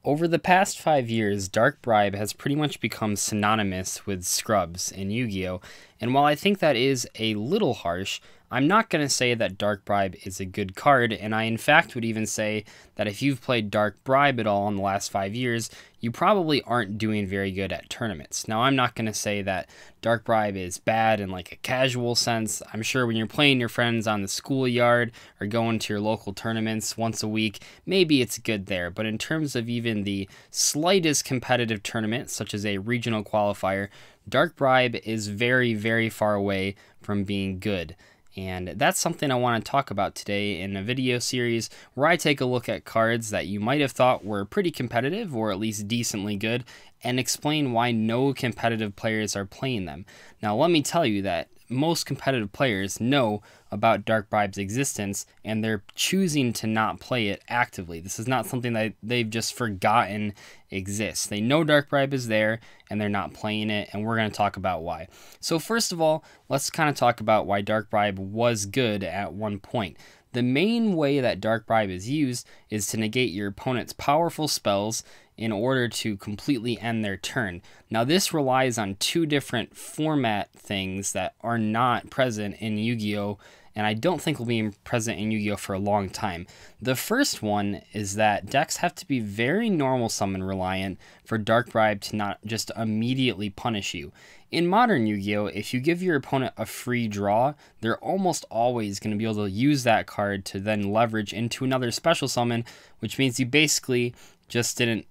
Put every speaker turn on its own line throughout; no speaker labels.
Over the past 5 years, Dark Bribe has pretty much become synonymous with scrubs in Yu-Gi-Oh! And while I think that is a little harsh, I'm not going to say that Dark Bribe is a good card, and I in fact would even say that if you've played Dark Bribe at all in the last 5 years, you probably aren't doing very good at tournaments. Now, I'm not going to say that Dark Bribe is bad in like a casual sense. I'm sure when you're playing your friends on the schoolyard or going to your local tournaments once a week, maybe it's good there. But in terms of even the slightest competitive tournament, such as a regional qualifier, Dark Bribe is very, very far away from being good. And that's something I want to talk about today in a video series where I take a look at cards that you might have thought were pretty competitive or at least decently good and explain why no competitive players are playing them. Now, let me tell you that most competitive players know about Dark Bribe's existence and they're choosing to not play it actively. This is not something that they've just forgotten exists. They know Dark Bribe is there and they're not playing it, and we're going to talk about why. So first of all, let's kind of talk about why Dark Bribe was good at one point. The main way that Dark Bribe is used is to negate your opponent's powerful spells in order to completely end their turn. Now, this relies on two different format things that are not present in Yu-Gi-Oh! And I don't think will be present in Yu-Gi-Oh! For a long time. The first one is that decks have to be very normal summon reliant for Dark Bribe to not just immediately punish you. In modern Yu-Gi-Oh!, if you give your opponent a free draw, they're almost always going to be able to use that card to then leverage into another special summon, which means you basically just didn't,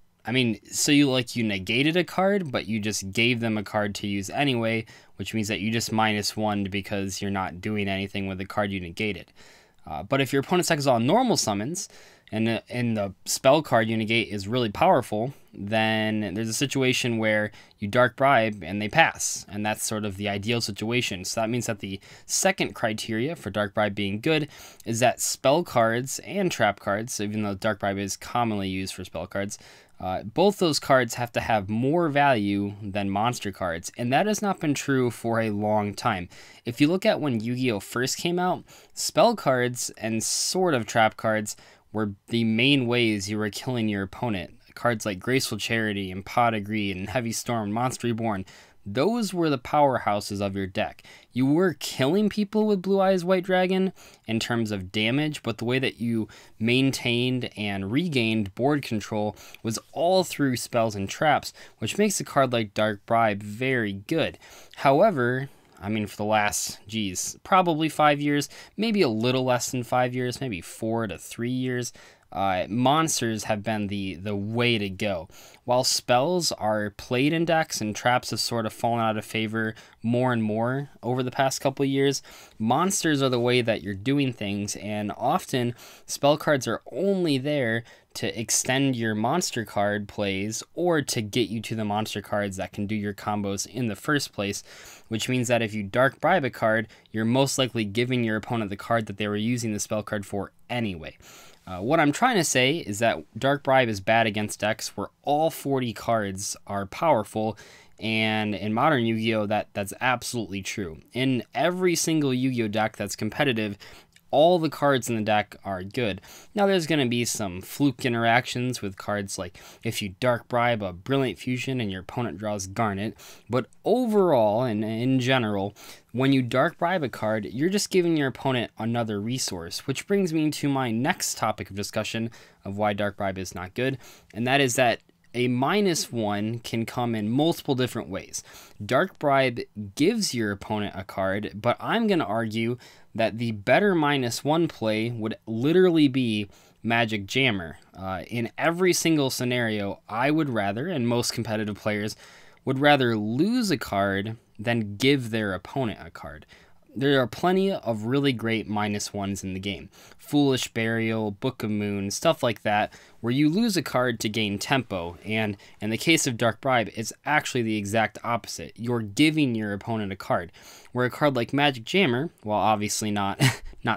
so you negated a card, but you just gave them a card to use anyway, which means that you just -1 because you're not doing anything with the card you negated. But if your opponent's deck is all normal summons, and the spell card you negate is really powerful, then there's a situation where you Dark Bribe and they pass, and that's sort of the ideal situation. So that means that the second criteria for Dark Bribe being good is that spell cards and trap cards, even though Dark Bribe is commonly used for spell cards, both those cards have to have more value than monster cards, and that has not been true for a long time. If you look at when Yu-Gi-Oh! First came out, spell cards and sort of trap cards were the main ways you were killing your opponent. Cards like Graceful Charity and Pot of Greed and Heavy Storm, Monster Reborn, those were the powerhouses of your deck. You were killing people with Blue Eyes White Dragon in terms of damage, but the way that you maintained and regained board control was all through spells and traps, which makes a card like Dark Bribe very good. However, for the last, probably 5 years, maybe a little less than 5 years, maybe 4 to 3 years, monsters have been the way to go. While spells are played in decks and traps have sort of fallen out of favor more and more over the past couple of years, monsters are the way that you're doing things, and often spell cards are only there to extend your monster card plays or to get you to the monster cards that can do your combos in the first place, which means that if you Dark Bribe a card, you're most likely giving your opponent the card that they were using the spell card for anyway. What I'm trying to say is that Dark Bribe is bad against decks where all 40 cards are powerful, and in modern Yu-Gi-Oh! That's absolutely true. In every single Yu-Gi-Oh! Deck that's competitive, all the cards in the deck are good. Now, there's going to be some fluke interactions with cards like if you Dark Bribe a Brilliant Fusion and your opponent draws Garnet, but overall and in general, when you Dark Bribe a card, you're just giving your opponent another resource, which brings me to my next topic of discussion of why Dark Bribe is not good, and that is that a -1 can come in multiple different ways. Dark Bribe gives your opponent a card, but I'm going to argue that the better -1 play would literally be Magic Jammer. In every single scenario, I would rather, and most competitive players would rather lose a card than give their opponent a card. There are plenty of really great -1s in the game. Foolish Burial, Book of Moon, stuff like that, where you lose a card to gain tempo, and in the case of Dark Bribe, it's actually the exact opposite. You're giving your opponent a card. Where a card like Magic Jammer, while obviously not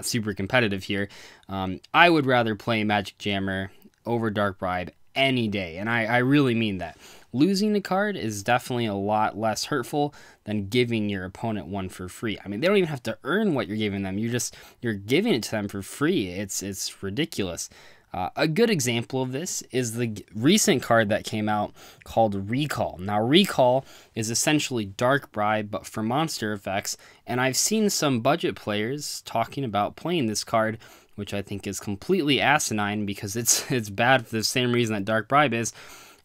super competitive here, I would rather play Magic Jammer over Dark Bribe any day, and I really mean that. Losing a card is definitely a lot less hurtful than giving your opponent one for free. They don't even have to earn what you're giving them. You're giving it to them for free. It's ridiculous. A good example of this is the recent card that came out called Recall. Now, Recall is essentially Dark Bribe, but for monster effects, and I've seen some budget players talking about playing this card, which I think is completely asinine because it's bad for the same reason that Dark Bribe is,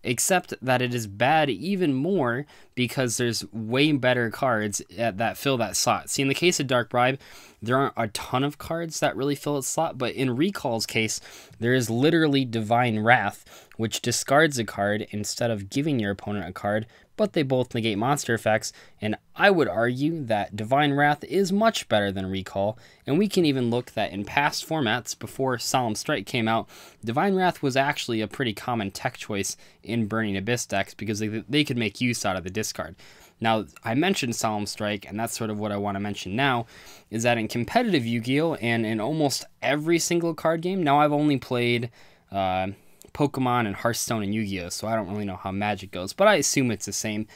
except that it is bad even more because there's way better cards that fill that slot. See, in the case of Dark Bribe, there aren't a ton of cards that really fill its slot, but in Recall's case, there is literally Divine Wrath, which discards a card instead of giving your opponent a card, but they both negate monster effects, and I would argue that Divine Wrath is much better than Recall, and we can even look that in past formats before Solemn Strike came out, Divine Wrath was actually a pretty common tech choice in Burning Abyss decks because they could make use out of the discard. Now, I mentioned Solemn Strike, and that's sort of what I want to mention now, is that in competitive Yu-Gi-Oh! And in almost every single card game, now I've only played Pokemon and Hearthstone and Yu-Gi-Oh! So I don't really know how Magic goes, but I assume it's the same.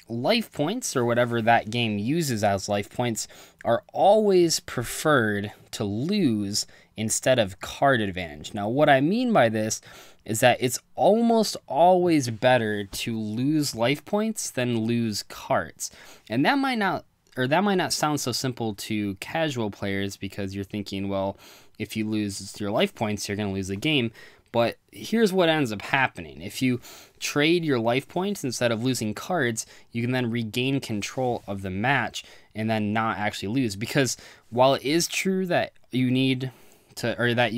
Life points, or whatever that game uses as life points, are always preferred to lose instead of card advantage. Now, what I mean by this is that it's almost always better to lose life points than lose cards. And that might not sound so simple to casual players because you're thinking, well, if you lose your life points, you're going to lose the game. But here's what ends up happening. If you trade your life points instead of losing cards, you can then regain control of the match and then not actually lose. Because while it is true that you need to, or that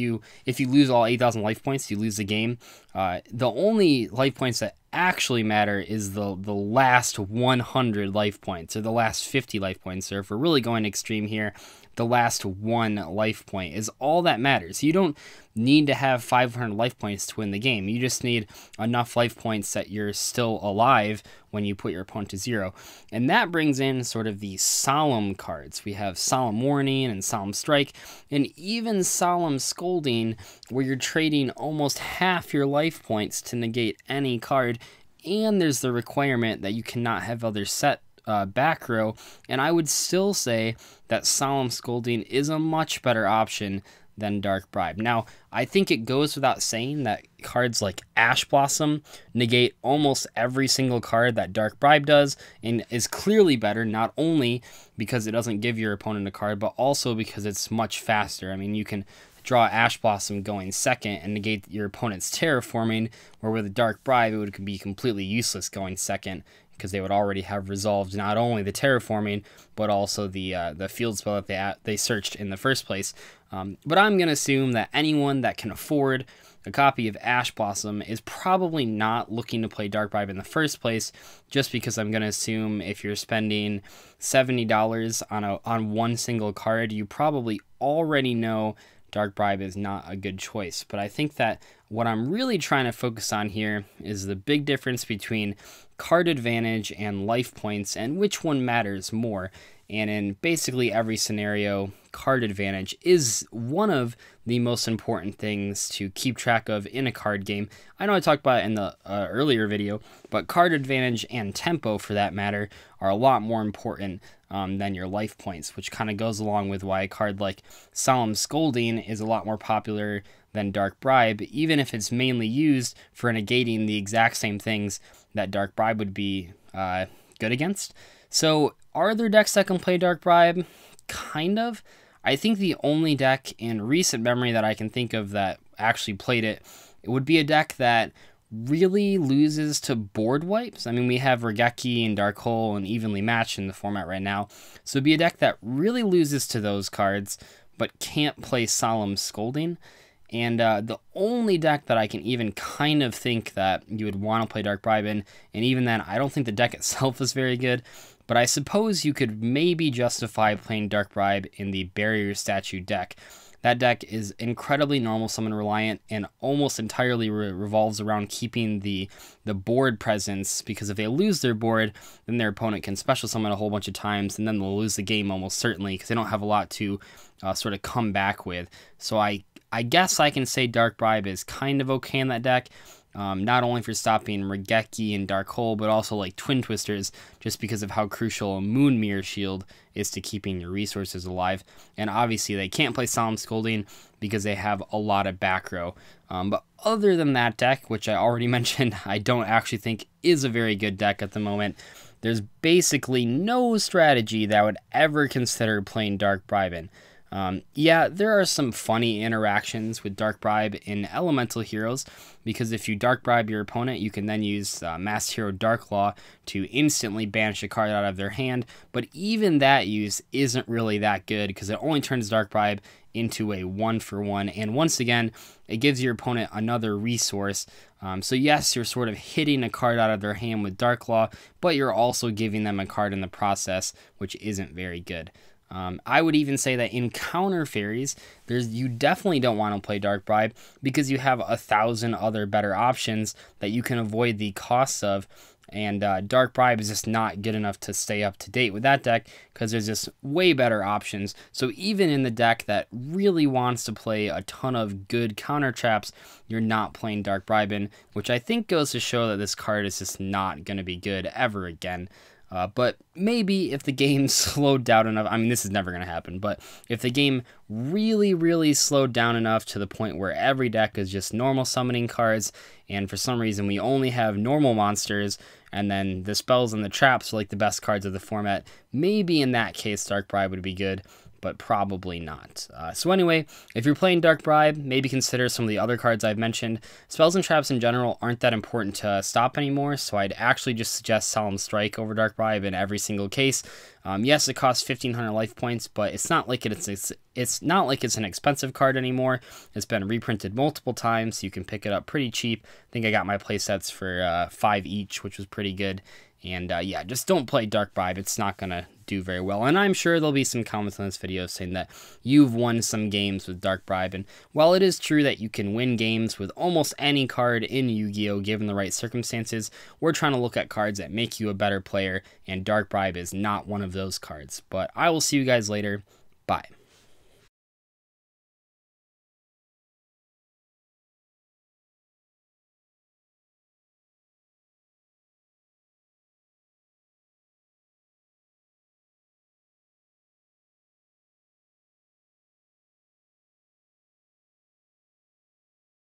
if you lose all 8,000 life points, you lose the game, the only life points that actually matter is the last 100 life points, or the last 50 life points, or if we're really going extreme here, the last 1 life point is all that matters. You don't need to have 500 life points to win the game. You just need enough life points that you're still alive when you put your opponent to 0. And that brings in sort of the solemn cards. We have Solemn Warning and Solemn Strike, and even Solemn Scolding, where you're trading almost half your life points to negate any card, and there's the requirement that you cannot have other set back row, and I would still say that Solemn Scolding is a much better option than Dark Bribe. Now, I think it goes without saying that cards like Ash Blossom negate almost every single card that Dark Bribe does, and is clearly better, not only because it doesn't give your opponent a card, but also because it's much faster. I mean, you can draw Ash Blossom going second and negate your opponent's terraforming, where with a Dark Bribe, it would be completely useless going second, because they would already have resolved not only the terraforming, but also the field spell that they searched in the first place. But I'm going to assume that anyone that can afford a copy of Ash Blossom is probably not looking to play Dark Bribe in the first place, just because I'm going to assume if you're spending $70 on one single card, you probably already know Dark Bribe is not a good choice. But I think that what I'm really trying to focus on here is the big difference between card advantage and life points, and which one matters more. And in basically every scenario, card advantage is one of the most important things to keep track of in a card game. I know I talked about it in the earlier video, but card advantage and tempo, for that matter, are a lot more important than your life points, which kind of goes along with why a card like Solemn Scolding is a lot more popular than Dark Bribe, even if it's mainly used for negating the exact same things that Dark Bribe would be good against. So, are there decks that can play Dark Bribe? Kind of. I think the only deck in recent memory that I can think of that actually played it would be a deck that really loses to board wipes. I mean, we have Regeki and Dark Hole and Evenly Matched in the format right now. So it'd be a deck that really loses to those cards, but can't play Solemn Scolding. And the only deck that I can even kind of think that you would want to play Dark Bribe in, and even then, I don't think the deck itself is very good, but I suppose you could maybe justify playing Dark Bribe in the Barrier Statue deck. That deck is incredibly normal summon reliant and almost entirely revolves around keeping the board presence, because if they lose their board, then their opponent can special summon a whole bunch of times, and then they'll lose the game almost certainly, because they don't have a lot to sort of come back with. So I guess I can say Dark Bribe is kind of okay in that deck, not only for stopping Regeki and Dark Hole, but also like Twin Twisters, just because of how crucial a Moon Mirror Shield is to keeping your resources alive. And obviously they can't play Solemn Scolding because they have a lot of back row. But other than that deck, which I already mentioned, I don't actually think is a very good deck at the moment. There's basically no strategy that I would ever consider playing Dark Bribe in. Yeah, there are some funny interactions with Dark Bribe in Elemental Heroes, because if you Dark Bribe your opponent, you can then use Masked Hero Dark Law to instantly banish a card out of their hand, but even that use isn't really that good, because it only turns Dark Bribe into a 1-for-1, and once again, it gives your opponent another resource. So yes, you're sort of hitting a card out of their hand with Dark Law, but you're also giving them a card in the process, which isn't very good. I would even say that in counter fairies, you definitely don't want to play Dark Bribe, because you have 1,000 other better options that you can avoid the costs of, and Dark Bribe is just not good enough to stay up to date with that deck, because there's just way better options. So even in the deck that really wants to play a ton of good counter traps, you're not playing Dark Bribe in, which I think goes to show that this card is just not going to be good ever again. But maybe if the game slowed down enough, I mean, this is never going to happen, but if the game really slowed down enough to the point where every deck is just normal summoning cards, and for some reason we only have normal monsters, and then the spells and the traps are like the best cards of the format, maybe in that case Dark Bribe would be good, but probably not. So anyway, if you're playing Dark Bribe, maybe consider some of the other cards I've mentioned. Spells and traps in general aren't that important to stop anymore, so I'd actually just suggest Solemn Strike over Dark Bribe in every single case. Yes, it costs 1,500 life points, but it's not like it's not like it's an expensive card anymore. It's been reprinted multiple times, so you can pick it up pretty cheap. I think I got my playsets for 5 each, which was pretty good. And yeah, just don't play Dark Bribe. It's not going to do very well. And I'm sure there'll be some comments on this video saying that you've won some games with Dark Bribe. And while it is true that you can win games with almost any card in Yu-Gi-Oh! Given the right circumstances, we're trying to look at cards that make you a better player, and Dark Bribe is not one of those cards. But I will see you guys later. Bye.